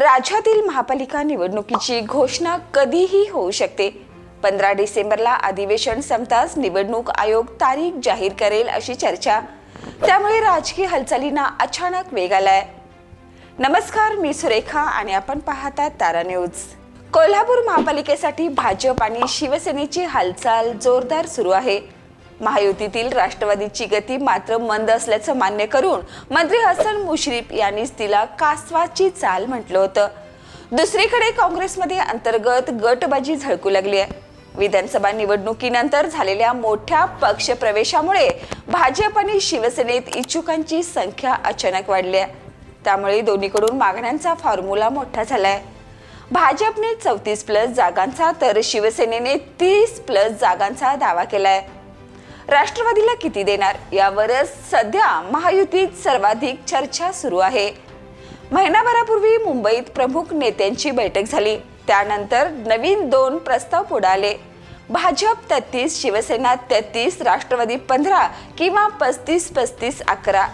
राज्यातील महापालिका निवडणुकीची घोषणा कधीही होऊ शकते। 15 डिसेंबरला अधिवेशन संपताच निवडणूक आयोग तारीख जाहीर करेल अशी चर्चा। त्यामुळे राजकीय हालचालींना अचानक वेग आलाय। नमस्कार, मी सुरेखा आणि आपण पाहतात तारा न्यूज। कोल्हापूर महापालिकेसाठी भाजप आणि शिवसेनेची हालचाल जोरदार सुरू आहे। महायुतीतील राष्ट्रवादीची गती मात्र मंद असल्याचं मान्य करून मंत्री हसन मुश्रीफ यांनीच तिला कासवाची चाल म्हटलं होतं। दुसरीकडे काँग्रेसमध्ये अंतर्गत गटबाजी झळकू लागली आहे। विधानसभा निवडणुकीनंतर झालेल्या मोठ्या पक्ष प्रवेशामुळे भाजप आणि शिवसेनेत इच्छुकांची संख्या अचानक वाढली आहे। त्यामुळे दोन्हीकडून मागण्यांचा फॉर्म्युला मोठा झालाय। भाजपने 34+ जागांचा तर शिवसेनेने 30+ जागांचा दावा केलाय। राष्ट्रवादीला किती देणार यावरच सध्या महायुतीत सर्वाधिक चर्चा सुरू आहे। महिनाभरापूर्वी मुंबईत प्रमुख नेत्यांची बैठक झाली। त्यानंतर नवीन 2 प्रस्ताव पुढे आले। भाजप 33, शिवसेना 33, राष्ट्रवादी 15 किंवा 35-35-11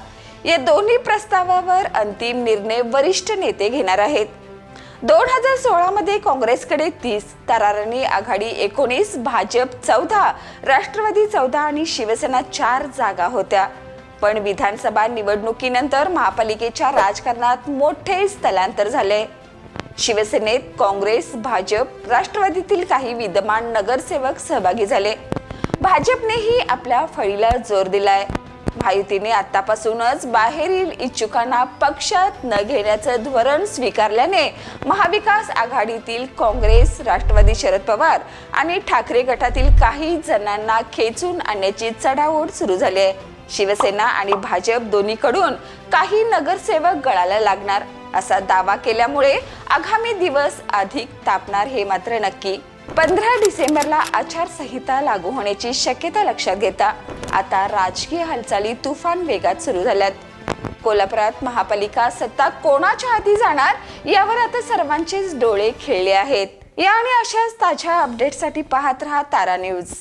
या दोन्ही प्रस्तावावर अंतिम निर्णय वरिष्ठ नेते घेणार आहेत। 2016 मध्ये काँग्रेसकडे 30, तरारणी आघाडी 19, भाजप 14, राष्ट्रवादी 14 आणि शिवसेना 4 जागा होत्या। पण विधानसभा निवडणुकीनंतर महापालिकेच्या राजकारणात मोठे स्थलांतर झाले। शिवसेनेत काँग्रेस, भाजप, राष्ट्रवादीतील काही विद्यमान नगरसेवक सहभागी झाले। भाजपनेही आपल्या फळीला जोर दिलाय। महायुतीने आतापासूनच बाहेरील इच्छुकांना पक्षात न घेण्याचं धोरण स्वीकारल्याने महाविकास आघाडीतील काँग्रेस, राष्ट्रवादी शरद पवार आणि ठाकरे गटातील काही जणांना खेचून आणण्याची चढाओढ सुरू झाली आहे। शिवसेना आणि भाजप दोन्हीकडून काही नगरसेवक गळाला लागणार असा दावा केल्यामुळे आगामी दिवस अधिक तापणार हे मात्र नक्की। 15 डिसेंबरला आचारसंहिता लागू होण्याची शक्यता लक्षात घेता आता राजकीय हालचाली तुफान वेगात सुरू झाल्यात। कोल्हापुरात महापालिका सत्ता कोणाच्या हाती जाणार यावर आता सर्वांचेच डोळे खिळले आहेत। या आणि अशाच ताज्या अपडेटसाठी पाहत रहा तारा न्यूज।